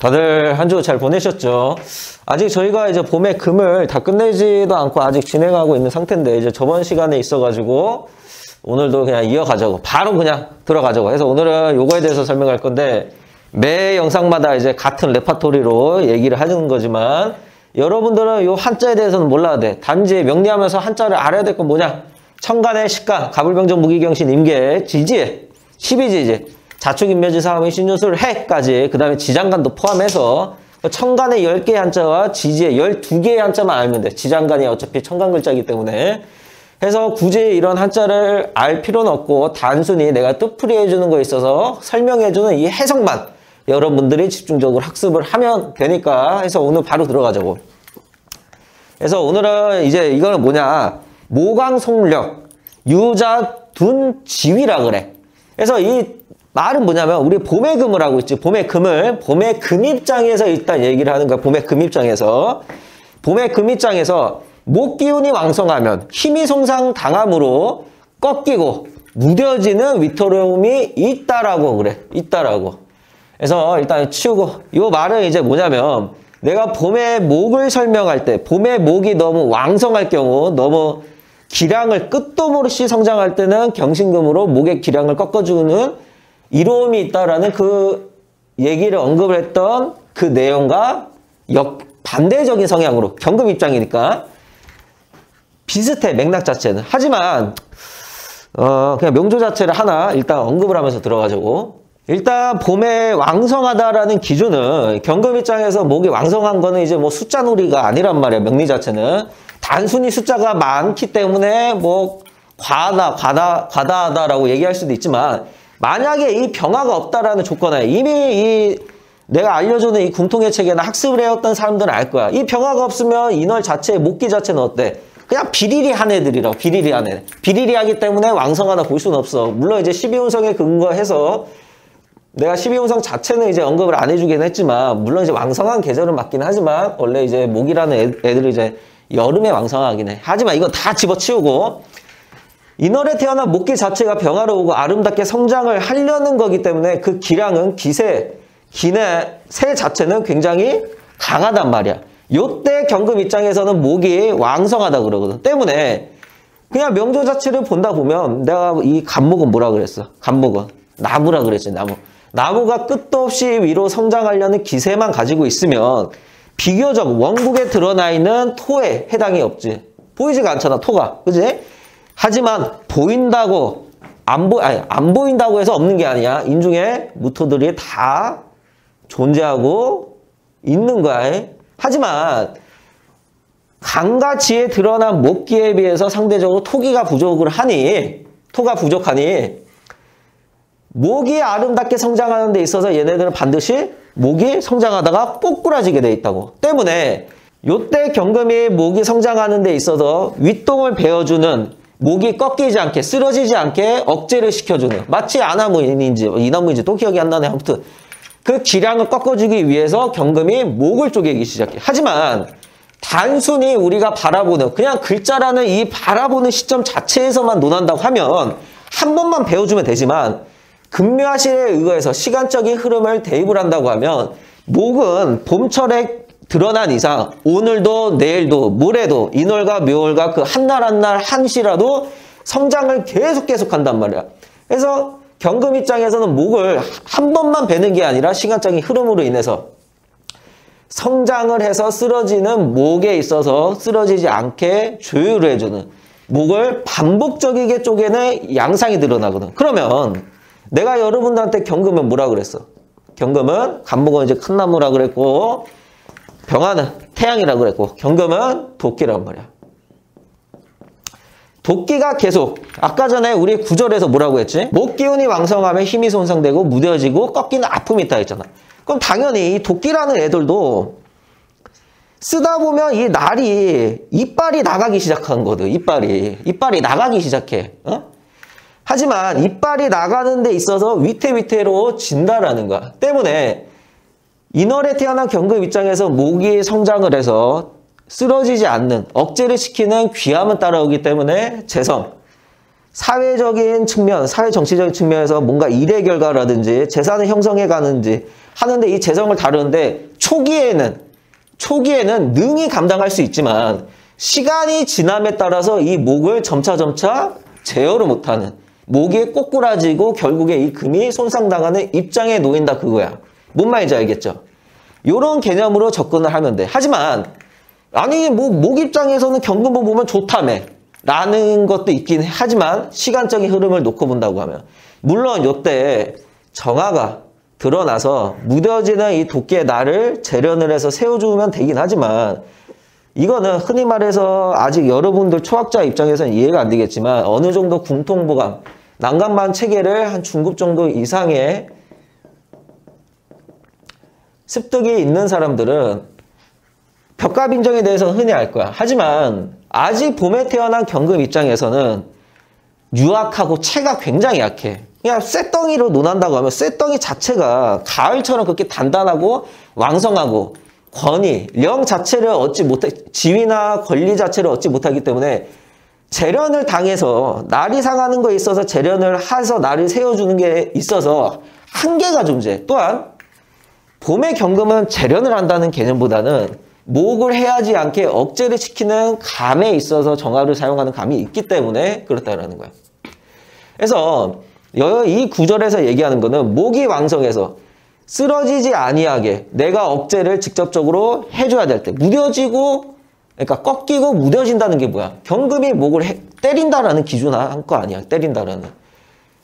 다들 한 주 잘 보내셨죠? 아직 저희가 이제 봄의 금을 다 끝내지도 않고 아직 진행하고 있는 상태인데, 이제 저번 시간에 있어가지고 오늘도 그냥 이어가자고, 바로 그냥 들어가자고 해서 오늘은 요거에 대해서 설명할 건데, 매 영상마다 이제 같은 레파토리로 얘기를 하는 거지만, 여러분들은 요 한자에 대해서는 몰라야 돼. 단지 명리하면서 한자를 알아야 될 건 뭐냐? 천간의 식간, 가불병정, 무기경신, 임계, 지지, 12지지, 자축인묘지, 사화미, 신유술, 해까지, 그 다음에 지장간도 포함해서 천간의 10개의 한자와 지지의 12개의 한자만 알면 돼. 지장간이 어차피 천간 글자이기 때문에. 해서 굳이 이런 한자를 알 필요는 없고, 단순히 내가 뜻풀이 해주는 거에 있어서 설명해주는 이 해석만 여러분들이 집중적으로 학습을 하면 되니까 해서 오늘 바로 들어가자고. 그래서 오늘은 이제 이거는 뭐냐, 모강송력, 유자둔지위라 그래. 그래서 이 말은 뭐냐면, 우리 봄의 금을 하고 있지. 봄의 금을, 봄의 금 입장에서 일단 얘기를 하는 거야. 봄의 금 입장에서. 봄의 금 입장에서 목기운이 왕성하면 힘이 손상당함으로 꺾이고 무뎌지는 위태로움이 있다라고 그래. 있다라고. 그래서 일단 치우고, 이 말은 이제 뭐냐면, 내가 봄의 목을 설명할 때, 봄의 목이 너무 왕성할 경우, 너무 기량을 끝도 모르시 성장할 때는 경신금으로 목의 기량을 꺾어주는 이로움이 있다라는 그 얘기를 언급을 했던 그 내용과 반대적인 성향으로, 경금 입장이니까 비슷해, 맥락 자체는. 하지만 그냥 명조 자체를 하나 일단 언급을 하면서 들어가자고. 일단 봄에 왕성하다라는 기준은, 경금 입장에서 목이 왕성한 거는 이제 뭐 숫자 놀이가 아니란 말이야. 명리 자체는 단순히 숫자가 많기 때문에 뭐 과다하다라고 얘기할 수도 있지만, 만약에 이 병화가 없다라는 조건하에, 이미 내가 알려주는 이 궁통의 체계나 학습을 해왔던 사람들은 알 거야. 이 병화가 없으면 인월 자체, 목기 자체는 어때? 그냥 비리리한 애들이라고. 비리리한 애. 비리리하기 때문에 왕성하다 볼 수는 없어. 물론 이제 12운성에 근거해서 내가 12운성 자체는 이제 언급을 안 해주긴 했지만, 물론 이제 왕성한 계절은 맞긴 하지만, 원래 이제 목이라는 애들이 이제 여름에 왕성하긴 해. 하지만 이건 다 집어치우고, 인월에 태어난 목기 자체가 병화로우고 아름답게 성장을 하려는 거기 때문에 그 기량은 기내 새 자체는 굉장히 강하단 말이야. 요때 경금 입장에서는 목이 왕성하다 그러거든. 때문에 그냥 명조 자체를 본다 보면, 내가 이 간목은 뭐라 그랬어? 간목은 나무라 그랬지. 나무가 끝도 없이 위로 성장하려는 기세만 가지고 있으면 비교적 원국에 드러나 있는 토에 해당이 없지. 보이지가 않잖아, 토가. 그지? 하지만 보인다고 안 보인다고 해서 없는 게 아니야. 인중에 무토들이 다 존재하고 있는 거야. 하지만 간과 지에 드러난 목기에 비해서 상대적으로 토가 부족하니 목이 아름답게 성장하는 데 있어서 얘네들은 반드시 목이 성장하다가 꼬꾸라지게 돼 있다고. 때문에 요때 경금이 목이 성장하는 데 있어서 윗동을 베어주는, 목이 꺾이지 않게, 쓰러지지 않게 억제를 시켜주는, 마치 아나무인인지 이나무인지 또 기억이 안 나네. 아무튼 그 기량을 꺾어주기 위해서 경금이 목을 쪼개기 시작해. 하지만 단순히 우리가 바라보는, 그냥 글자라는 이 바라보는 시점 자체에서만 논한다고 하면 한 번만 배워주면 되지만, 금묘화실에 의거해서 시간적인 흐름을 대입을 한다고 하면, 목은 봄철에 드러난 이상 오늘도 내일도 모레도 인월과 묘월과 그 한날 한날 한시라도 성장을 계속 한단 말이야. 그래서 경금 입장에서는 목을 한 번만 베는 게 아니라 시간적인 흐름으로 인해서 성장을 해서 쓰러지는 목에 있어서 쓰러지지 않게 조율을 해주는, 목을 반복적이게 쪼개는 양상이 드러나거든. 그러면 내가 여러분들한테 경금은 뭐라 그랬어? 경금은, 간목은 이제 큰 나무라 그랬고, 병화는 태양이라고 그랬고, 경금은 도끼란 말이야. 도끼가 계속, 아까 전에 우리 구절에서 뭐라고 했지? 목기운이 왕성하면 힘이 손상되고 무뎌지고 꺾이는 아픔이 있다 했잖아. 그럼 당연히 이 도끼라는 애들도 쓰다 보면 이 날이 이빨이 나가기 시작한 거거든. 이빨이 나가기 시작해. 하지만 이빨이 나가는 데 있어서 위태로워진다라는 거야. 때문에 인월에 태어난 경금 입장에서 목이 성장을 해서 쓰러지지 않는, 억제를 시키는 귀함은 따라오기 때문에 재성, 사회적인 측면, 사회 정치적인 측면에서 뭔가 일의 결과라든지 재산을 형성해 가는지 하는데 이 재성을 다루는데 초기에는 능히 감당할 수 있지만 시간이 지남에 따라서 이 목을 점차 제어를 못하는 목이 꼬꾸라지고 결국에 이 금이 손상당하는 입장에 놓인다 그거야. 뭔 말인지 알겠죠? 이런 개념으로 접근을 하면 돼. 하지만 아니 뭐 목 입장에서는 경금을 보면 좋다며 라는 것도 있긴 하지만 시간적인 흐름을 놓고 본다고 하면 물론 이때 정화가 드러나서 무뎌지는 이 도끼의 날을 재련을 해서 세워주면 되긴 하지만 이거는 흔히 말해서 아직 여러분들 초학자 입장에서는 이해가 안 되겠지만 어느 정도 궁통보감, 난간반 체계를 한 중급 정도 이상의 습득이 있는 사람들은 벽갑인정에 대해서는 흔히 알 거야. 하지만 아직 봄에 태어난 경금 입장에서는 유약하고 체가 굉장히 약해. 그냥 쇳덩이로 논한다고 하면 쇳덩이 자체가 가을처럼 그렇게 단단하고 왕성하고 권위, 령 자체를 얻지 못해, 지위나 권리 자체를 얻지 못하기 때문에 재련을 당해서 날이 상하는 거에 있어서 재련을 해서 날을 세워주는 게 있어서 한계가 존재해. 또한 봄의 경금은 재련을 한다는 개념보다는 목을 해하지 않게 억제를 시키는 감에 있어서 정화를 사용하는 감이 있기 때문에 그렇다라는 거야. 그래서 이 구절에서 얘기하는 거는 목이 왕성해서 쓰러지지 아니하게 내가 억제를 직접적으로 해줘야 될 때 무뎌지고 그러니까 꺾이고 무뎌진다는 게 뭐야? 경금이 목을 때린다라는 기준 한 거 아니야. 때린다라는.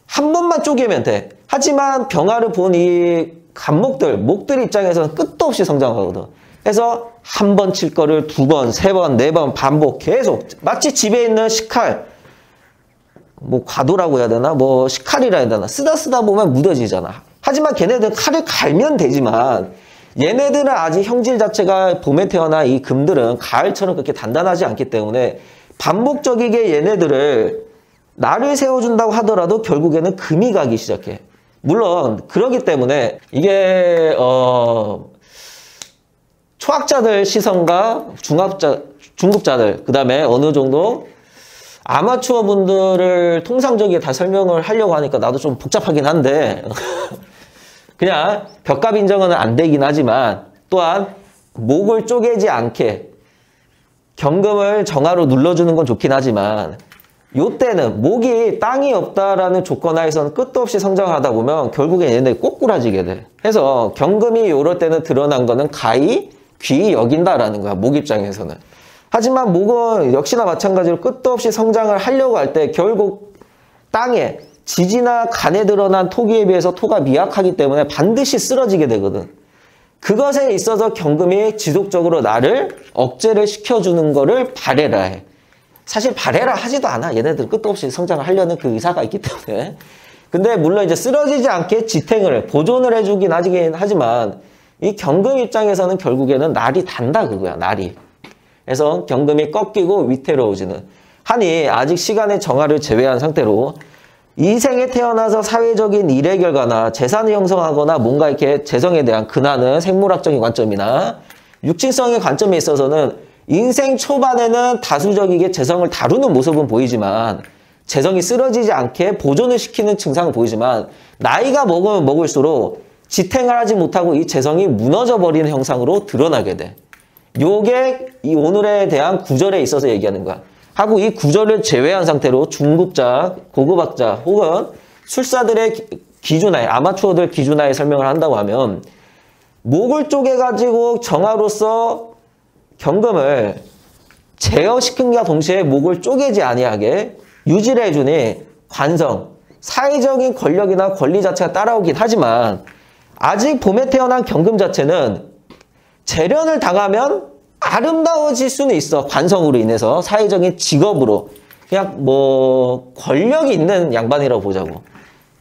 한 번만 쪼개면 돼. 하지만 병화를 본 이 목들 입장에서는 끝도 없이 성장하거든. 그래서 한 번 칠 거를 두 번, 세 번, 네 번 반복 계속 마치 집에 있는 식칼 뭐 과도라고 해야 되나? 뭐 식칼이라 해야 되나? 쓰다 보면 무뎌지잖아. 하지만 걔네들은 칼을 갈면 되지만 얘네들은 아직 형질 자체가 봄에 태어난 이 금들은 가을처럼 그렇게 단단하지 않기 때문에 반복적이게 얘네들을 날을 세워준다고 하더라도 결국에는 금이 가기 시작해. 물론 그러기 때문에 이게 초학자들 시선과 중급자들 그 다음에 어느 정도 아마추어 분들을 통상적이게 다 설명을 하려고 하니까 나도 좀 복잡하긴 한데 그냥 벽갑 인정은 안 되긴 하지만 또한 목을 쪼개지 않게 경금을 정화로 눌러주는 건 좋긴 하지만 요때는 목이 땅이 없다라는 조건 하에서는 끝도 없이 성장하다 보면 결국엔 얘네 꼬꾸라지게 돼. 그래서 경금이 요럴 때는 드러난 거는 가히 귀히 여긴다라는 거야. 목 입장에서는. 하지만 목은 역시나 마찬가지로 끝도 없이 성장을 하려고 할 때 결국 땅에 지지나 간에 드러난 토기에 비해서 토가 미약하기 때문에 반드시 쓰러지게 되거든. 그것에 있어서 경금이 지속적으로 나를 억제를 시켜주는 거를 바래라 해. 사실 바래라 하지도 않아. 얘네들 끝도 없이 성장을 하려는 그 의사가 있기 때문에. 근데 물론 이제 쓰러지지 않게 지탱을, 보존을 해주긴 하지만 이 경금 입장에서는 결국에는 날이 단다 그거야. 날이. 그래서 경금이 꺾이고 위태로워지는. 하니 아직 시간의 정화를 제외한 상태로 이 생에 태어나서 사회적인 일의 결과나 재산을 형성하거나 뭔가 이렇게 재성에 대한 근하는 생물학적인 관점이나 육친성의 관점에 있어서는 인생 초반에는 다수적이게 재성을 다루는 모습은 보이지만 재성이 쓰러지지 않게 보존을 시키는 증상은 보이지만 나이가 먹으면 먹을수록 지탱을 하지 못하고 이 재성이 무너져 버리는 형상으로 드러나게 돼. 요게 이 오늘에 대한 구절에 있어서 얘기하는 거야. 하고 이 구절을 제외한 상태로 중급자, 고급학자 혹은 술사들의 기준하에 아마추어들 기준하에 설명을 한다고 하면 목을 쪼개가지고 정화로서 경금을 제어시킨과 동시에 목을 쪼개지 아니하게 유지를 해주니 관성, 사회적인 권력이나 권리 자체가 따라오긴 하지만 아직 봄에 태어난 경금 자체는 재련을 당하면 아름다워질 수는 있어. 관성으로 인해서 사회적인 직업으로 그냥 뭐 권력이 있는 양반이라고 보자고.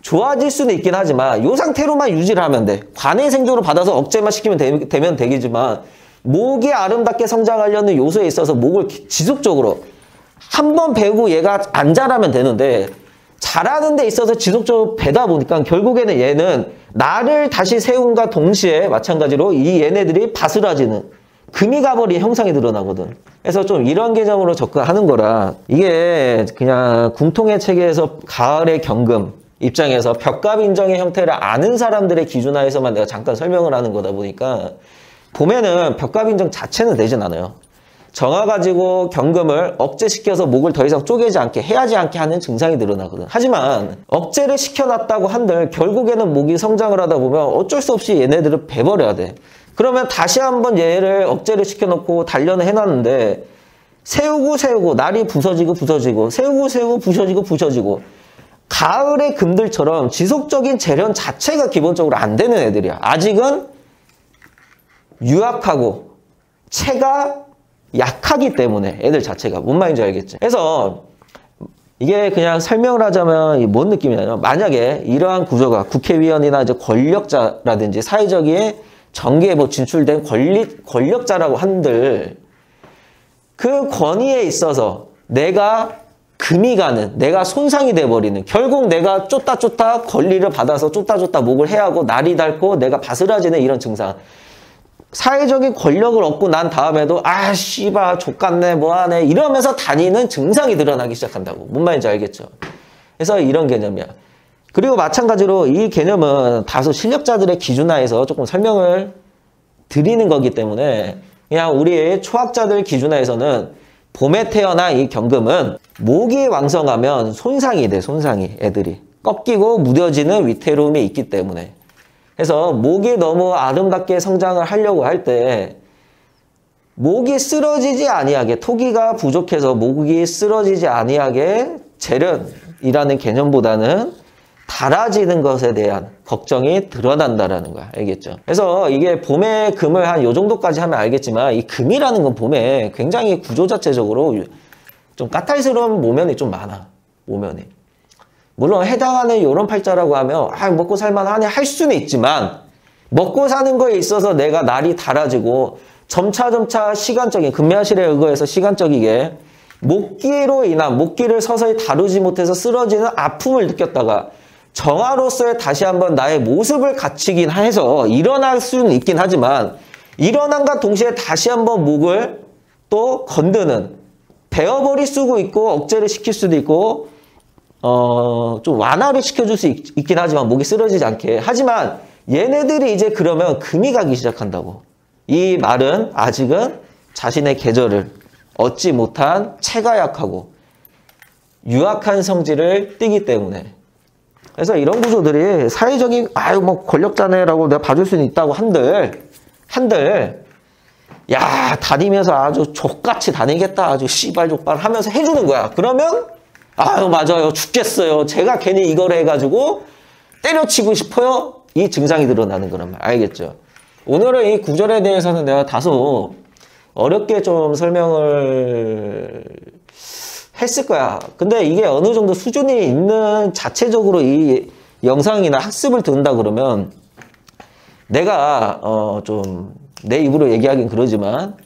좋아질 수는 있긴 하지만 이 상태로만 유지를 하면 돼. 관의 생존을 받아서 억제만 시키면 되면 되겠지만 목이 아름답게 성장하려는 요소에 있어서 목을 지속적으로 한 번 배우고 얘가 안 자라면 되는데 자라는 데 있어서 지속적으로 배다 보니까 결국에는 얘는 나를 다시 세움과 동시에 마찬가지로 이 얘네들이 바스라지는 금이 가버린 형상이 드러나거든. 그래서 좀 이런 개념으로 접근하는 거라 이게 그냥 궁통의 체계에서 가을의 경금 입장에서 벽갑 인정의 형태를 아는 사람들의 기준하에서만 내가 잠깐 설명을 하는 거다 보니까 봄에는 벽갑 인정 자체는 되진 않아요. 정화 가지고 경금을 억제시켜서 목을 더 이상 쪼개지 않게 해야지 않게 하는 증상이 늘어나거든. 하지만 억제를 시켜놨다고 한들 결국에는 목이 성장을 하다 보면 어쩔 수 없이 얘네들을 베버려야 돼. 그러면 다시 한번 얘를 억제를 시켜놓고 단련을 해놨는데 세우고 날이 부서지고 세우고 부서지고 가을의 금들처럼 지속적인 재련 자체가 기본적으로 안 되는 애들이야. 아직은 유약하고 체가 약하기 때문에 애들 자체가 뭔 말인지 알겠지? 그래서 이게 그냥 설명을 하자면 뭔 느낌이냐면 만약에 이러한 구조가 국회의원이나 이제 권력자라든지 사회적인 정계에 뭐 진출된 권력자라고 한들 그 권위에 있어서 내가 금이 가는, 내가 손상이 돼버리는 결국 내가 쫓다 권리를 받아서 쫓다 목을 해야 하고 날이 닳고 내가 바스라지는 이런 증상. 사회적인 권력을 얻고 난 다음에도 아 씨발 족같네 뭐하네 이러면서 다니는 증상이 드러나기 시작한다고. 뭔 말인지 알겠죠? 그래서 이런 개념이야. 그리고 마찬가지로 이 개념은 다소 실력자들의 기준하에서 조금 설명을 드리는 거기 때문에 그냥 우리 초학자들 기준하에서는 봄에 태어난 이 경금은 목이 왕성하면 손상이 돼. 손상이 애들이 꺾이고 무뎌지는 위태로움이 있기 때문에. 그래서 목이 너무 아름답게 성장을 하려고 할 때 목이 쓰러지지 아니하게 토기가 부족해서 목이 쓰러지지 아니하게 재련이라는 개념보다는 닳아지는 것에 대한 걱정이 드러난다라는 거야. 알겠죠? 그래서 이게 봄에 금을 한 요 정도까지 하면 알겠지만 이 금이라는 건 봄에 굉장히 구조 자체적으로 좀 까탈스러운 모면이 좀 많아. 모면이. 물론 해당하는 이런 팔자라고 하면 아 먹고 살만하네 할 수는 있지만 먹고 사는 거에 있어서 내가 날이 닳아지고 점차 시간적인 금야실에 의거해서 시간적이게 목기로 인한 목기를 서서히 다루지 못해서 쓰러지는 아픔을 느꼈다가 정화로서의 다시 한번 나의 모습을 갖추긴 해서 일어날 수는 있긴 하지만 일어난과 동시에 다시 한번 목을 또 건드는 베어버릴 수도 있고 억제를 시킬 수도 있고 좀 완화를 시켜줄 수 있긴 하지만 목이 쓰러지지 않게. 하지만 얘네들이 이제 그러면 금이 가기 시작한다고. 이 말은 아직은 자신의 계절을 얻지 못한 체가 약하고 유약한 성질을 띠기 때문에. 그래서 이런 구조들이 사회적인 아유 뭐 권력자네라고 내가 봐줄 수는 있다고 한들 야 다니면서 아주 족같이 다니겠다 아주 씨발 족발 하면서 해주는 거야. 그러면 아유 맞아요 죽겠어요 제가 괜히 이걸 해가지고 때려치고 싶어요 이 증상이 드러나는 거란 말. 알겠죠? 오늘은 이 구절에 대해서는 내가 다소 어렵게 좀 설명을 했을 거야. 근데 이게 어느 정도 수준이 있는 자체적으로 이 영상이나 학습을 듣는다 그러면 내가 좀 내 입으로 얘기하긴 그러지만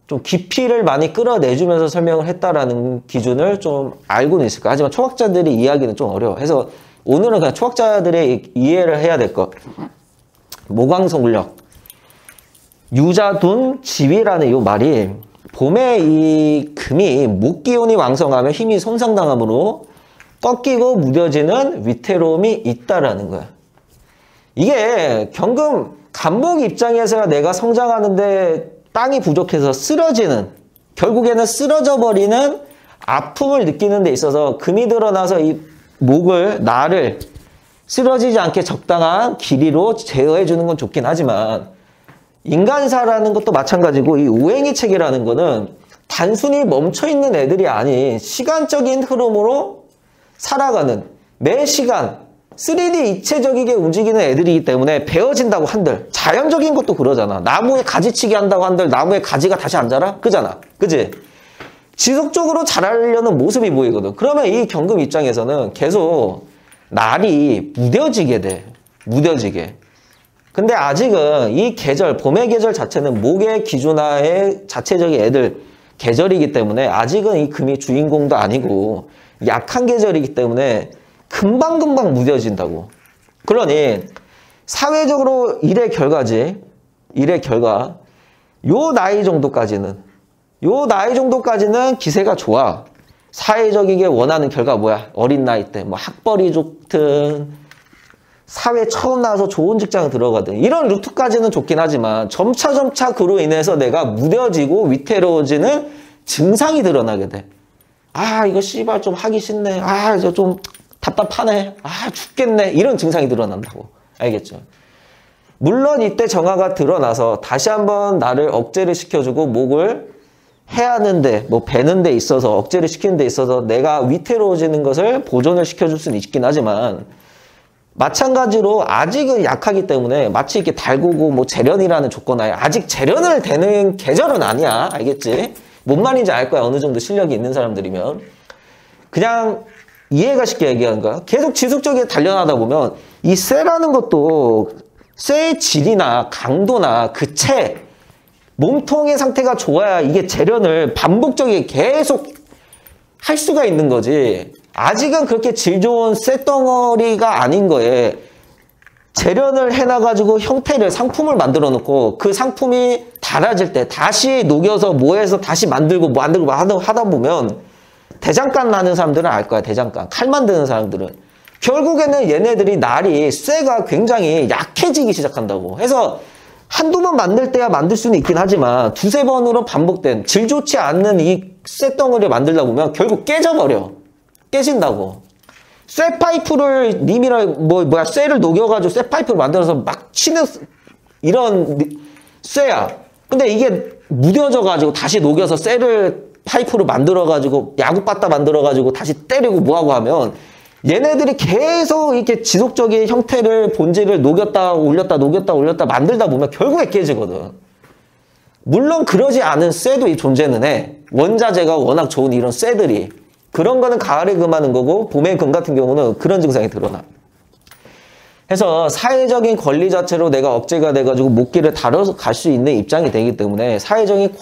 좀 깊이를 많이 끌어내주면서 설명을 했다라는 기준을 좀 알고는 있을 거야. 하지만 초학자들이 이해하기는 좀 어려워. 그래서 오늘은 그냥 초학자들의 이해를 해야 될 것. 모광성울력 유자둔 지위라는 이 말이 봄에 이 금이 목기운이 왕성하면 힘이 손상당함으로 꺾이고 무뎌지는 위태로움이 있다라는 거야. 이게 경금 간목 입장에서야 내가 성장하는데 땅이 부족해서 쓰러지는 결국에는 쓰러져 버리는 아픔을 느끼는 데 있어서 금이 드러나서 이 목을 나를 쓰러지지 않게 적당한 길이로 제어해 주는 건 좋긴 하지만 인간사라는 것도 마찬가지고 이 오행의 체계라는 거는 단순히 멈춰있는 애들이 아닌 시간적인 흐름으로 살아가는 매 시간 3D 입체적이게 움직이는 애들이기 때문에 베어진다고 한들 자연적인 것도 그러잖아. 나무에 가지치기 한다고 한들 나무에 가지가 다시 안 자라? 그잖아. 그지? 지속적으로 자라려는 모습이 보이거든. 그러면 이 경금 입장에서는 계속 날이 무뎌지게 돼. 무뎌지게. 근데 아직은 이 계절, 봄의 계절 자체는 목의 기준하에 자체적인 애들 계절이기 때문에 아직은 이 금이 주인공도 아니고 약한 계절이기 때문에 금방금방 무뎌진다고. 그러니 사회적으로 일의 결과지. 일의 결과. 요 나이 정도까지는 기세가 좋아. 사회적이게 원하는 결과 뭐야? 어린 나이 때 뭐 학벌이 좋든 사회 처음 나와서 좋은 직장에 들어가든 이런 루트까지는 좋긴 하지만 점차 그로 인해서 내가 무뎌지고 위태로워지는 증상이 드러나게 돼. 아 이거 씨발 좀 하기 싫네. 아 이거 좀 답답하네. 아 죽겠네. 이런 증상이 드러난다고. 알겠죠? 물론 이때 정화가 드러나서 다시 한번 나를 억제를 시켜주고 목을 해하는데 뭐 베는 데 있어서 억제를 시키는 데 있어서 내가 위태로워지는 것을 보존을 시켜줄 수는 있긴 하지만 마찬가지로 아직은 약하기 때문에 마치 이렇게 달구고 뭐 재련이라는 조건하에 아직 재련을 되는 계절은 아니야. 알겠지? 뭔 말인지 알 거야. 어느 정도 실력이 있는 사람들이면. 그냥 이해가 쉽게 얘기하는 거야. 계속 지속적으로 단련하다 보면 이 쇠라는 것도 쇠의 질이나 강도나 그 체, 몸통의 상태가 좋아야 이게 재련을 반복적으로 계속 할 수가 있는 거지. 아직은 그렇게 질 좋은 쇠덩어리가 아닌 거에 재련을 해놔가지고 형태를 상품을 만들어 놓고 그 상품이 닳아질 때 다시 녹여서 뭐해서 다시 만들고 하다 보면 대장간 나는 사람들은 알 거야. 대장간. 칼 만드는 사람들은. 결국에는 얘네들이 날이 쇠가 굉장히 약해지기 시작한다고. 해서 한두 번 만들 때야 만들 수는 있긴 하지만 두세 번으로 반복된 질 좋지 않는 이 쇠덩어리를 만들다 보면 결국 깨져버려. 깨진다고. 쇠 파이프를 님이랑 쇠를 녹여가지고 쇠 파이프를 만들어서 막 치는 이런 쇠야. 근데 이게 무뎌져가지고 다시 녹여서 쇠를 파이프를 만들어가지고 야구바따 만들어가지고 다시 때리고 뭐하고 하면 얘네들이 계속 이렇게 지속적인 형태를 본질을 녹였다 올렸다 만들다 보면 결국에 깨지거든. 물론 그러지 않은 쇠도 존재는 해. 원자재가 워낙 좋은 이런 쇠들이. 그런 거는 가을에 금하는 거고 봄에 금 같은 경우는 그런 증상이 드러나. 해서 사회적인 권리 자체로 내가 억제가 돼가지고 목기를 다뤄서 갈 수 있는 입장이 되기 때문에 사회적인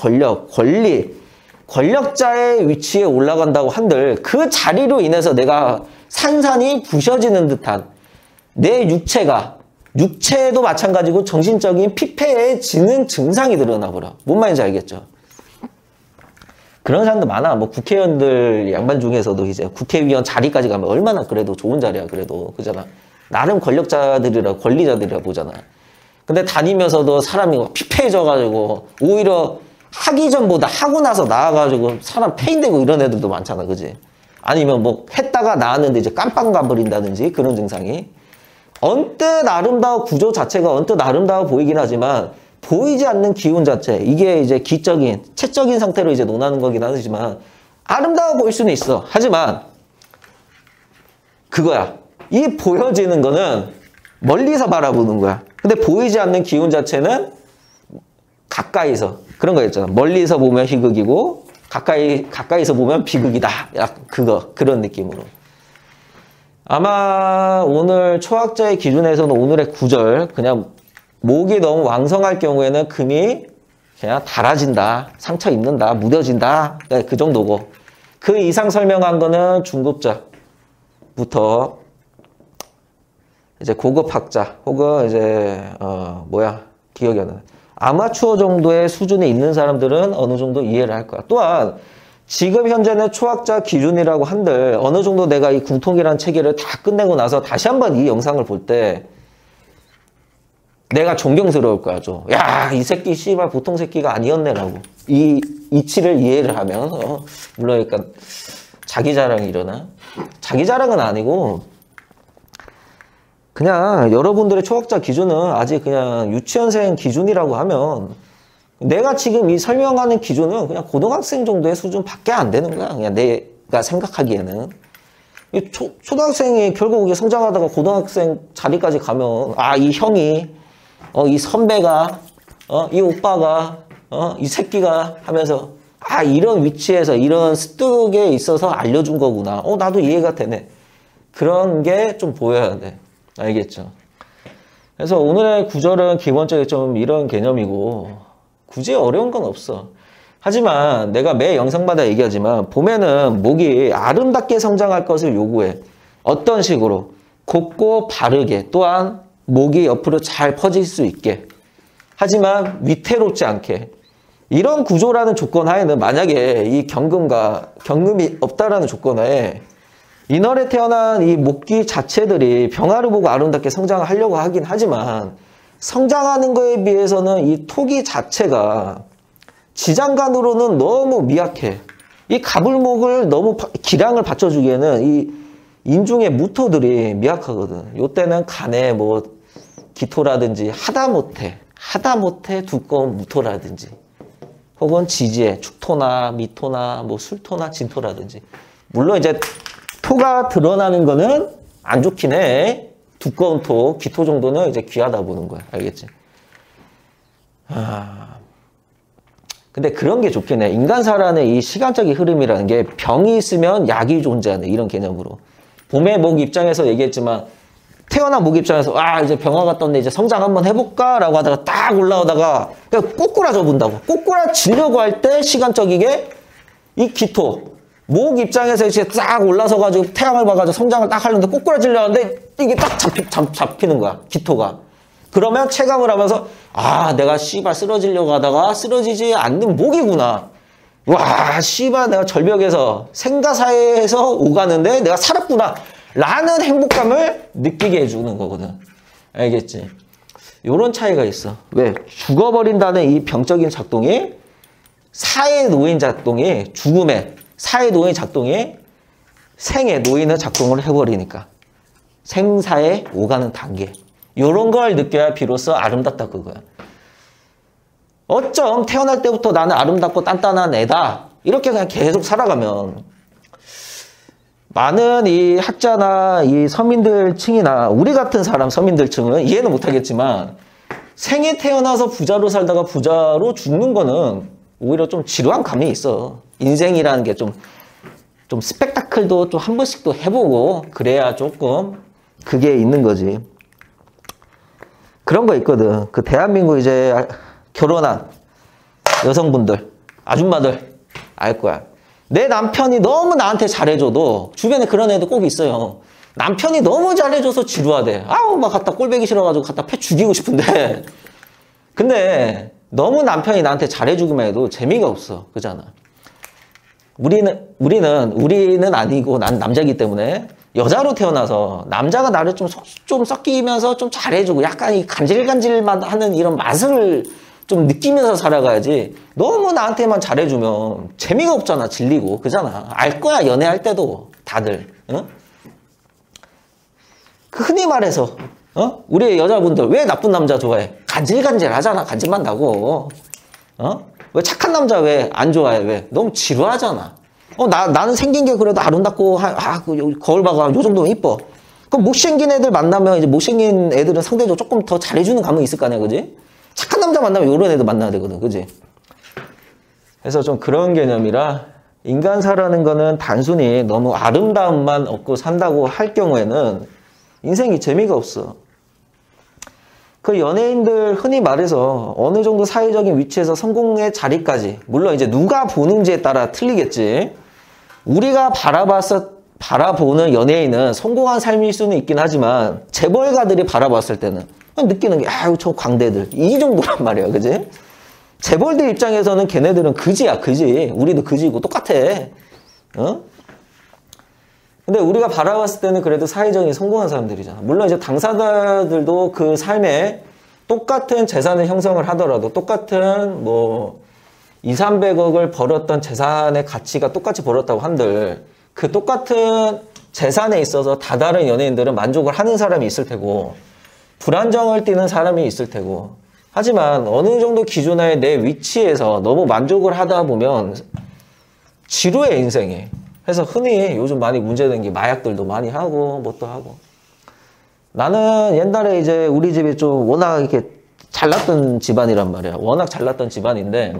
권력자의 위치에 올라간다고 한들 그 자리로 인해서 내가 산산이 부셔지는 듯한 내 육체도 마찬가지고 정신적인 피폐해지는 증상이 드러나버려. 뭔 말인지 알겠죠? 그런 사람도 많아. 뭐 국회의원들 양반 중에서도 이제 국회의원 자리까지 가면 얼마나 그래도 좋은 자리야. 그래도 그잖아. 나름 권리자들이라 보잖아. 근데 다니면서도 사람이 피폐해져가지고 오히려 하기 전보다 하고 나서 나와가지고 사람 페인되고 이런 애들도 많잖아. 그지? 아니면 뭐 했다가 나왔는데 이제 깜빵 가버린다든지 그런 증상이. 언뜻 아름다워 구조 자체가 언뜻 아름다워 보이긴 하지만 보이지 않는 기운 자체, 이게 이제 기적인, 체적인 상태로 이제 논하는 거긴 하지만 아름다워 보일 수는 있어. 하지만 그거야. 이 보여지는 거는 멀리서 바라보는 거야. 근데 보이지 않는 기운 자체는 가까이서. 그런 거 있잖아. 멀리서 보면 희극이고 가까이서 보면 비극이다. 약 그런 느낌으로. 아마 오늘 초학자의 기준에서는 오늘의 구절 그냥 목이 너무 왕성할 경우에는 금이 그냥 닳아진다, 상처 입는다, 무뎌진다. 그 정도고. 그 이상 설명한 거는 중급자부터 이제 고급학자 혹은 이제 기억이 안 나네. 아마추어 정도의 수준에 있는 사람들은 어느 정도 이해를 할 거야. 또한 지금 현재는 초학자 기준이라고 한들 어느 정도 내가 이 궁통이라는 체계를 다 끝내고 나서 다시 한번 이 영상을 볼 때 내가 존경스러울 거야, 좀. 야, 이 새끼 씨발 보통 새끼가 아니었네라고. 이 이치를 이해를 하면 물론 그러니까 자기 자랑이 일어나. 자기 자랑은 아니고 그냥 여러분들의 초학자 기준은 아직 그냥 유치원생 기준이라고 하면 내가 지금 이 설명하는 기준은 그냥 고등학생 정도의 수준밖에 안 되는 거야. 그냥 내가 생각하기에는. 초등학생이 결국 이게 성장하다가 고등학생 자리까지 가면 이 형이 이 선배가 이 오빠가 이 새끼가 하면서 이런 위치에서 이런 습득에 있어서 알려준 거구나. 나도 이해가 되네. 그런 게 좀 보여야 돼. 알겠죠? 그래서 오늘의 구절은 기본적으로 좀 이런 개념이고 굳이 어려운 건 없어. 하지만 내가 매 영상마다 얘기하지만 봄에는 목이 아름답게 성장할 것을 요구해. 어떤 식으로? 곱고 바르게. 또한 목이 옆으로 잘 퍼질 수 있게. 하지만 위태롭지 않게. 이런 구조라는 조건 하에는 만약에 이 경금이 없다라는 조건 하에 인월에 태어난 이 목기 자체들이 병화를 보고 아름답게 성장을 하려고 하긴 하지만 성장하는 거에 비해서는 이 토기 자체가 지장간으로는 너무 미약해. 이 가불목을 너무 기량을 받쳐주기에는 이 인중의 무토들이 미약하거든. 요때는 간에 뭐 기토라든지 하다못해 두꺼운 무토라든지 혹은 지지에 축토나 미토나 뭐 술토나 진토라든지 물론 이제 토가 드러나는 거는 안 좋긴 해. 두꺼운 토, 기토 정도는 이제 귀하다 보는 거야. 알겠지? 근데 그런 게 좋긴 해. 인간사라는 이 시간적인 흐름이라는 게 병이 있으면 약이 존재하는 이런 개념으로. 봄의 목 입장에서 얘기했지만 태어난 목 입장에서 이제 병화가 떴네. 이제 성장 한번 해볼까? 라고 하다가 딱 올라오다가 그냥 꼬꾸라져 본다고. 꼬꾸라지려고 할 때 시간적이게 이 기토. 목 입장에서 이제 쫙 올라서가지고 태양을 봐가지고 성장을 딱 하려는데 꼬꾸라지려는데 이게 딱 잡히는 거야. 기토가. 그러면 체감을 하면서 내가 씨발 쓰러지려고 하다가 쓰러지지 않는 목이구나. 와 씨발 내가 절벽에서 생가사에서 오가는데 내가 살았구나. 라는 행복감을 느끼게 해주는 거거든. 알겠지? 요런 차이가 있어. 왜? 죽어버린다는 이 병적인 작동이 사에 놓인 작동이 죽음에 사에 놓인 작동이 생에 놓이는 작동을 해버리니까 생사에 오가는 단계 요런 걸 느껴야 비로소 아름답다 그거야. 어쩜 태어날 때부터 나는 아름답고 단단한 애다 이렇게 그냥 계속 살아가면 많은 이 학자나 이 서민들 층이나 우리 같은 사람 서민들 층은 이해는 못하겠지만 생에 태어나서 부자로 살다가 부자로 죽는 거는 오히려 좀 지루한 감이 있어. 인생이라는 게 좀 스펙타클도 좀 한 번씩 또 해보고 그래야 조금 그게 있는 거지. 그런 거 있거든. 그 대한민국 이제 결혼한 여성분들, 아줌마들 알 거야. 내 남편이 너무 나한테 잘해줘도 주변에 그런 애도 꼭 있어요. 남편이 너무 잘해줘서 지루하대. 막 갖다 꼴배기 싫어가지고 갖다 패 죽이고 싶은데 근데 너무 남편이 나한테 잘해주기만 해도 재미가 없어. 그잖아. 우리는 아니고 난 남자이기 때문에 여자로 태어나서 남자가 나를 좀 섞이면서 좀 잘해주고 약간 이 간질간질만 하는 이런 맛을 좀 느끼면서 살아가야지. 너무 나한테만 잘해주면 재미가 없잖아. 질리고. 그잖아. 알 거야. 연애할 때도 다들. 응? 그 흔히 말해서 우리 여자분들 왜 나쁜 남자 좋아해? 간질간질 하잖아. 간질만 나고. 왜 착한 남자 왜 안 좋아해? 왜? 너무 지루하잖아. 나는 생긴 게 그래도 아름답고, 거울 봐가 요 정도면 이뻐. 그럼 못생긴 애들 만나면 이제 못생긴 애들은 상대적으로 조금 더 잘해주는 감은 있을 거 아니야, 그지? 착한 남자 만나면 요런 애들 만나야 되거든, 그지? 그래서 좀 그런 개념이라 인간사라는 거는 단순히 너무 아름다움만 얻고 산다고 할 경우에는 인생이 재미가 없어. 그 연예인들 흔히 말해서 어느 정도 사회적인 위치에서 성공의 자리까지, 물론 이제 누가 보는지에 따라 틀리겠지. 우리가 바라보는 연예인은 성공한 삶일 수는 있긴 하지만 재벌가들이 바라봤을 때는 느끼는 게 저 광대들 이 정도란 말이야. 그지? 재벌들 입장에서는 걔네들은 그지야. 그지. 우리도 그지고 똑같아. 근데 우리가 바라봤을 때는 그래도 사회적인 성공한 사람들이잖아. 물론 이제 당사자들도 그 삶에 똑같은 재산을 형성을 하더라도 똑같은 뭐 200~300억을 벌었던 재산의 가치가 똑같이 벌었다고 한들 그 똑같은 재산에 있어서 다다른 연예인들은 만족을 하는 사람이 있을 테고 불안정을 띠는 사람이 있을 테고 하지만 어느 정도 기준의 내 위치에서 너무 만족을 하다 보면 지루해 인생이. 그래서 흔히 요즘 많이 문제된 게 마약들도 많이 하고 뭣도 하고. 나는 옛날에 이제 우리 집이 좀 워낙 이렇게 잘났던 집안이란 말이야. 워낙 잘났던 집안인데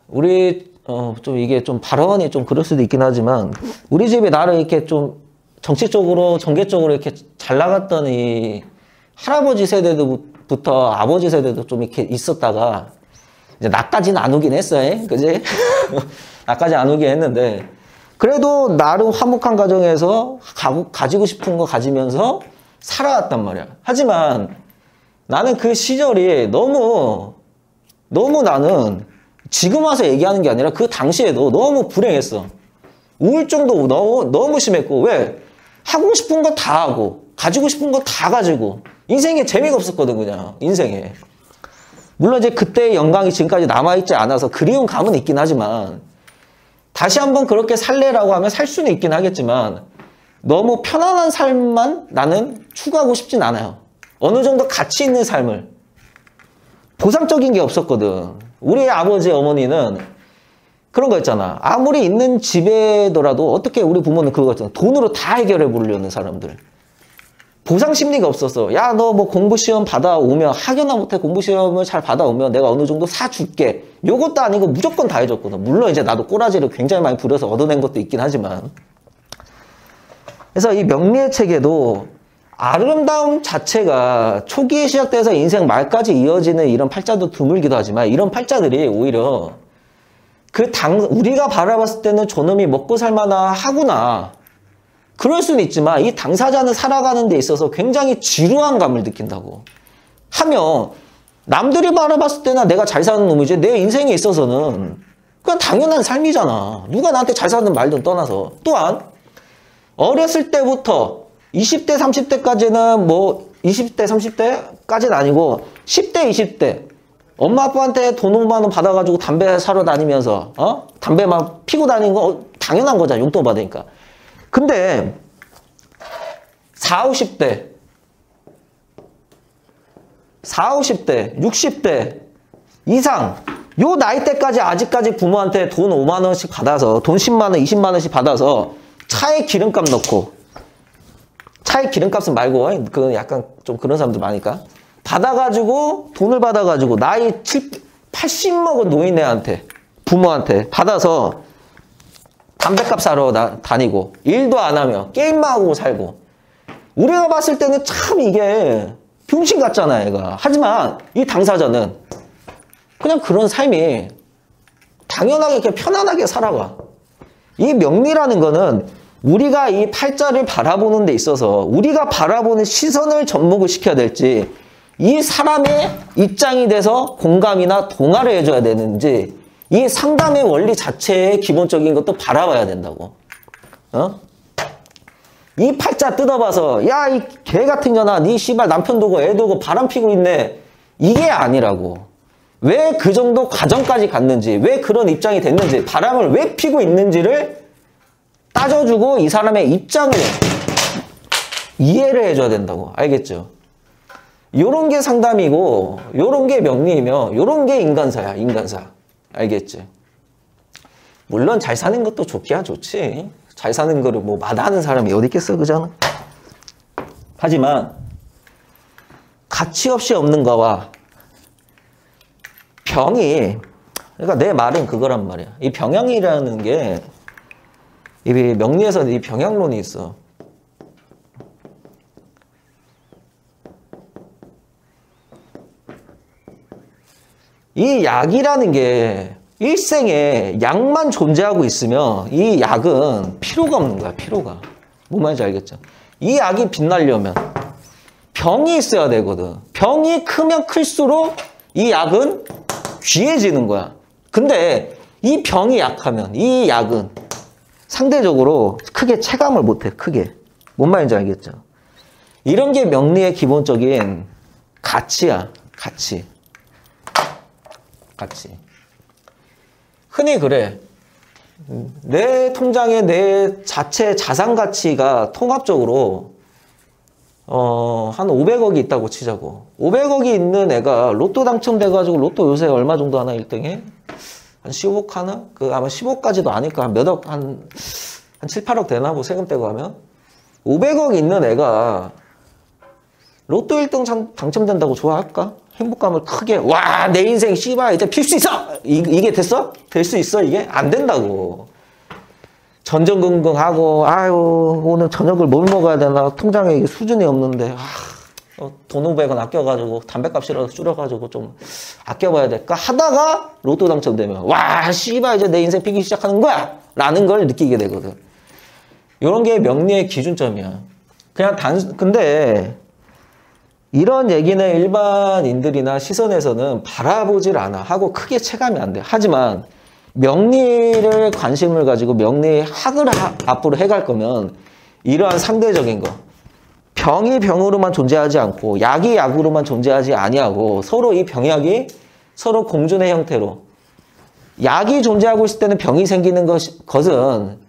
우리 좀 이게 좀 발언이 좀 그럴 수도 있긴 하지만 우리 집이 나를 이렇게 좀 정치적으로 정계적으로 이렇게 잘 나갔던 이 할아버지 세대부터 아버지 세대도 좀 이렇게 있었다가 이제 나까지는 안 오긴 했어, 그지? 나까지 안 오긴 했는데 그래도 나름 화목한 가정에서 가지고 싶은 거 가지면서 살아왔단 말이야. 하지만 나는 그 시절이 너무 나는 지금 와서 얘기하는 게 아니라 그 당시에도 너무 불행했어. 우울증도 너무 심했고, 왜? 하고 싶은 거 다 하고, 가지고 싶은 거 다 가지고, 인생에 재미가 없었거든, 그냥, 인생에. 물론 이제 그때의 영광이 지금까지 남아있지 않아서 그리운 감은 있긴 하지만, 다시 한번 그렇게 살래라고 하면 살 수는 있긴 하겠지만, 너무 편안한 삶만 나는 추구하고 싶진 않아요. 어느 정도 가치 있는 삶을. 보상적인 게 없었거든. 우리 아버지, 어머니는 그런 거 있잖아. 아무리 있는 집에더라도 어떻게 우리 부모는 그거 있잖아. 돈으로 다 해결해 보려는 사람들. 보상 심리가 없었어. 야, 너 뭐 공부 시험 받아오면, 학연화 못해 공부 시험을 잘 받아오면 내가 어느 정도 사줄게. 요것도 아니고 무조건 다 해줬거든. 물론 이제 나도 꼬라지를 굉장히 많이 부려서 얻어낸 것도 있긴 하지만. 그래서 이 명리의 책에도 아름다움 자체가 초기에 시작돼서 인생 말까지 이어지는 이런 팔자도 드물기도 하지만, 이런 팔자들이 오히려 우리가 바라봤을 때는 저놈이 먹고 살만하 하구나. 그럴 수는 있지만 이 당사자는 살아가는 데 있어서 굉장히 지루한 감을 느낀다고. 하면 남들이 바라봤을 때나 내가 잘 사는 놈이지 내 인생에 있어서는 그냥 당연한 삶이잖아. 누가 나한테 잘 사는 말든 떠나서. 또한 어렸을 때부터 20대, 30대까지는 뭐 20대, 30대까지는 아니고 10대, 20대 엄마 아빠한테 돈 5만 원 받아가지고 담배 사러 다니면서 담배 막 피고 다니는 거 당연한 거잖아. 용돈 받으니까. 근데 40, 50대, 60대 이상 요 나이대까지 아직까지 부모한테 돈 5만 원씩 받아서 돈 10만 원, 20만 원씩 받아서 차에 기름값 넣고, 차에 기름값은 말고 그 약간 좀 그런 사람들 많으니까 받아가지고 돈을 받아가지고 나이 80 먹은 노인네한테 부모한테 받아서 담배값 사러 다니고 일도 안 하며 게임만 하고 살고, 우리가 봤을 때는 참 이게 병신 같잖아 얘가. 하지만 이 당사자는 그냥 그런 삶이 당연하게 그냥 편안하게 살아가. 이 명리라는 거는 우리가 이 팔자를 바라보는 데 있어서 우리가 바라보는 시선을 접목을 시켜야 될지, 이 사람의 입장이 돼서 공감이나 동화를 해줘야 되는지, 이 상담의 원리 자체의 기본적인 것도 바라봐야 된다고. 이 팔자 뜯어봐서 야, 이 개 같은 년아, 네 씨발 남편 두고 애 두고 바람 피고 있네. 이게 아니라고. 왜 그 정도 과정까지 갔는지, 왜 그런 입장이 됐는지, 바람을 왜 피고 있는지를 따져주고 이 사람의 입장을 이해를 해줘야 된다고. 알겠죠? 요런 게 상담이고, 요런 게 명리이며, 요런 게 인간사야, 인간사. 알겠지? 물론 잘 사는 것도 좋기야 좋지. 잘 사는 거를 뭐 마다하는 사람이 어디 있겠어, 그잖아? 하지만 가치 없이 없는 거와 병이, 그러니까 내 말은 그거란 말이야. 이 병양이라는 게, 이 명리에서는 이 병양론이 있어. 이 약이라는 게 일생에 약만 존재하고 있으면 이 약은 필요가 없는 거야, 필요가. 뭔 말인지 알겠죠? 이 약이 빛나려면 병이 있어야 되거든. 병이 크면 클수록 이 약은 귀해지는 거야. 근데 이 병이 약하면 이 약은 상대적으로 크게 체감을 못해, 크게. 뭔 말인지 알겠죠? 이런 게 명리의 기본적인 가치야, 가치. 가치. 흔히 그래. 내 통장에 내 자체 자산 가치가 통합적으로 한 500억이 있다고 치자고. 500억이 있는 애가 로또 당첨돼가지고 로또 요새 얼마 정도 하나 1등에? 한 10억 하나? 아마 10억까지도 아닐까? 한 몇 억, 한 7, 8억 되나? 뭐 세금 떼고 하면? 500억 있는 애가 로또 1등 당첨된다고 좋아할까? 행복감을 크게, 와, 내 인생 씨발 이제 필 수 있어! 이게 됐어? 될 수 있어? 이게? 안 된다고. 전전긍긍하고, 아유, 오늘 저녁을 뭘 먹어야 되나? 통장에 이게 수준이 없는데, 돈 500원 아껴가지고, 담배값이라도 줄여가지고 좀 아껴봐야 될까? 하다가 로또 당첨되면, 와, 씨발 이제 내 인생 피기 시작하는 거야! 라는 걸 느끼게 되거든. 이런 게 명리의 기준점이야. 그냥 근데, 이런 얘기는 일반인들이나 시선에서는 바라보질 않아 하고 크게 체감이 안 돼. 하지만 명리를 관심을 가지고 명리학을 앞으로 해갈 거면 이러한 상대적인 거, 병이 병으로만 존재하지 않고 약이 약으로만 존재하지 아니하고 서로 이 병약이 서로 공존의 형태로, 약이 존재하고 있을 때는 병이 생기는 것은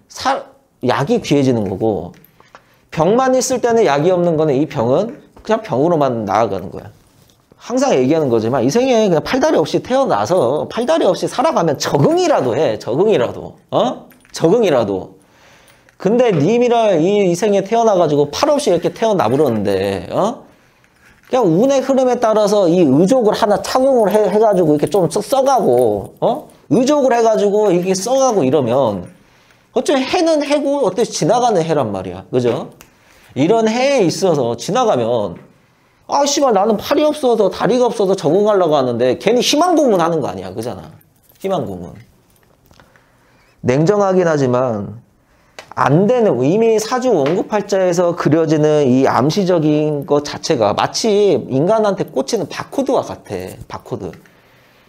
약이 귀해지는 거고, 병만 있을 때는 약이 없는 거는 이 병은 그냥 병으로만 나아가는 거야. 항상 얘기하는 거지만 이 생에 그냥 팔다리 없이 태어나서 팔다리 없이 살아가면 적응이라도 해. 적응이라도. 적응이라도. 근데 님이랑 이 생에 태어나가지고 팔 없이 이렇게 태어나 버렸는데 그냥 운의 흐름에 따라서 이 의족을 하나 착용을 해가지고 이렇게 좀 써가고 의족을 해가지고 이게 써가고 이러면 어차피 해는 해고 어떻게 지나가는 해란 말이야. 그죠? 이런 해에 있어서 지나가면 씨발 나는 팔이 없어서 다리가 없어서 적응하려고 하는데 괜히 희망고문 하는 거 아니야. 그잖아. 희망고문. 냉정하긴 하지만 안 되는, 이미 사주 원국팔자에서 그려지는 이 암시적인 것 자체가 마치 인간한테 꽂히는 바코드와 같아. 바코드.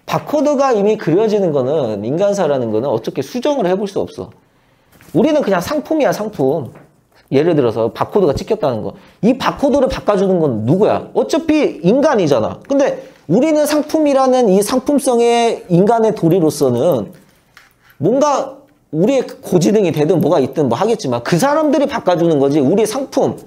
바코드가 이미 그려지는 거는, 인간사라는 거는 어떻게 수정을 해볼 수 없어. 우리는 그냥 상품이야, 상품. 예를 들어서 바코드가 찍혔다는 거. 이 바코드를 바꿔주는 건 누구야? 어차피 인간이잖아. 근데 우리는 상품이라는 이 상품성의 인간의 도리로서는 뭔가 우리의 고지능이 되든 뭐가 있든 뭐 하겠지만 그 사람들이 바꿔주는 거지. 우리의 상품.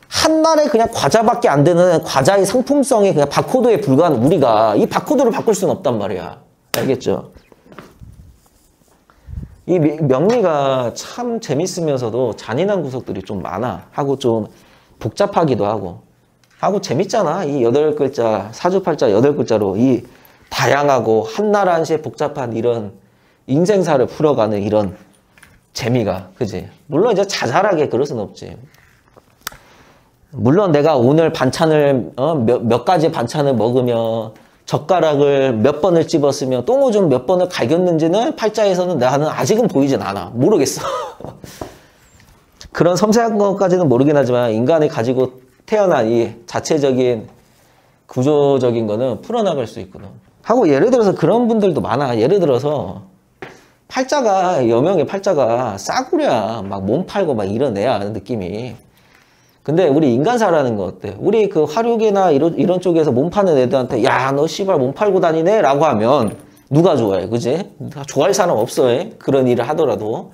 한날에 그냥 과자밖에 안 되는 과자의 상품성이 그냥 바코드에 불과한 우리가 이 바코드를 바꿀 수는 없단 말이야. 알겠죠? 이 명리가 참 재밌으면서도 잔인한 구석들이 좀 많아. 하고 좀 복잡하기도 하고 재밌잖아. 이 8글자, 사주팔자 8글자로 이 다양하고 한날 한시에 복잡한 이런 인생사를 풀어가는 이런 재미가, 그지? 물론 이제 자잘하게 그럴 수는 없지. 물론 내가 오늘 반찬을, 몇 가지 반찬을 먹으며 젓가락을 몇 번을 집었으며 똥오줌 몇 번을 갈겼는지는 팔자에서는 나는 아직은 보이진 않아. 모르겠어. 그런 섬세한 것까지는 모르긴 하지만 인간이 가지고 태어난 이 자체적인 구조적인 거는 풀어나갈 수 있거든. 하고 예를 들어서 그런 분들도 많아. 예를 들어서 팔자가, 여명의 팔자가 싸구려야. 막 몸 팔고 막 이런 애야, 느낌이. 근데 우리 인간사라는 거 어때? 우리 그 화류계나 이런 쪽에서 몸 파는 애들한테 야, 너 씨발 몸 팔고 다니네? 라고 하면 누가 좋아해? 그지? 좋아할 사람 없어. 그런 일을 하더라도.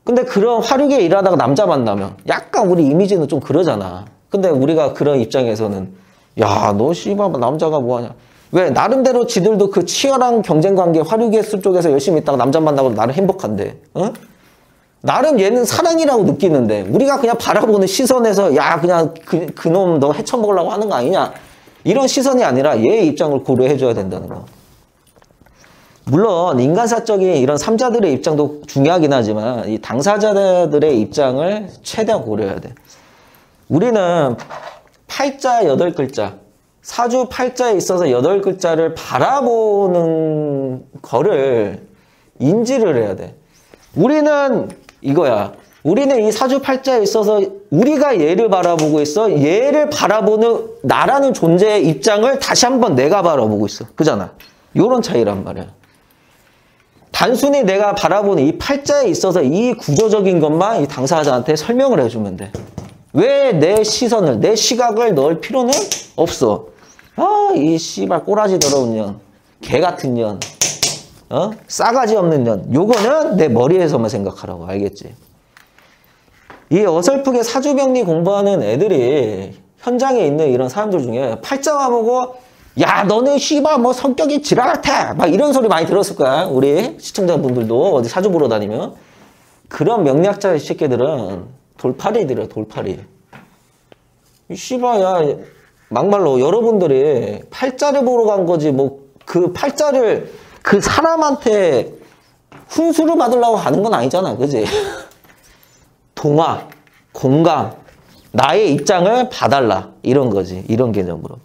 근데 그런 화류계 일하다가 남자 만나면 약간 우리 이미지는 좀 그러잖아. 근데 우리가 그런 입장에서는 야, 너 씨발 남자가 뭐하냐? 왜? 나름대로 지들도 그 치열한 경쟁관계 화류계 쪽에서 열심히 있다가 남자 만나고 나름 행복한데. 나름 얘는 사랑이라고 느끼는데 우리가 그냥 바라보는 시선에서 야, 그냥 그놈 너 헤쳐먹으려고 하는 거 아니냐, 이런 시선이 아니라 얘의 입장을 고려해줘야 된다는 거. 물론 인간사적인 이런 삼자들의 입장도 중요하긴 하지만 이 당사자들의 입장을 최대한 고려해야 돼. 우리는 팔자 8글자, 사주 팔자에 있어서 8글자를 바라보는 거를 인지를 해야 돼. 우리는 이거야. 우리는 이 사주 팔자에 있어서 우리가 얘를 바라보고 있어. 얘를 바라보는 나라는 존재의 입장을 다시 한번 내가 바라보고 있어. 그잖아. 요런 차이란 말이야. 단순히 내가 바라보는 이 팔자에 있어서 이 구조적인 것만 이 당사자한테 설명을 해주면 돼. 왜 내 시선을, 내 시각을 넣을 필요는 없어. 이 씨발 꼬라지 더러운 년, 개 같은 년, 싸가지 없는 년, 요거는 내 머리에서만 생각하라고. 알겠지? 이 어설프게 사주병리 공부하는 애들이 현장에 있는 이런 사람들 중에 팔자만 보고 야, 너네 씨발 뭐 성격이 지랄 같아 막 이런 소리 많이 들었을 거야. 우리 시청자분들도 어디 사주 보러 다니면. 그런 명리학자 새끼들은 돌팔이들이야, 돌팔이. 이 씨발, 야, 막말로 여러분들이 팔자를 보러 간 거지 뭐 그 팔자를 그 사람한테 훈수를 받으려고 하는 건 아니잖아. 그지? 동화, 공감, 나의 입장을 봐달라. 이런 거지. 이런 개념으로.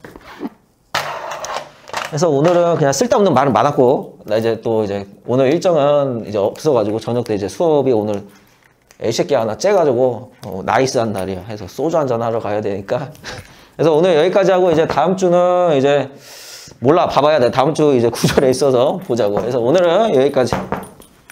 그래서 오늘은 그냥 쓸데없는 말은 많았고, 나 이제 또 이제 오늘 일정은 이제 없어가지고 저녁 때 이제 수업이 오늘 애새끼 하나 째가지고 나이스한 날이야. 해서 소주 한잔 하러 가야 되니까 그래서 오늘 여기까지 하고 이제 다음 주는 이제 몰라 봐봐야 돼. 다음 주 이제 구절에 있어서 보자고. 그래서 오늘은 여기까지.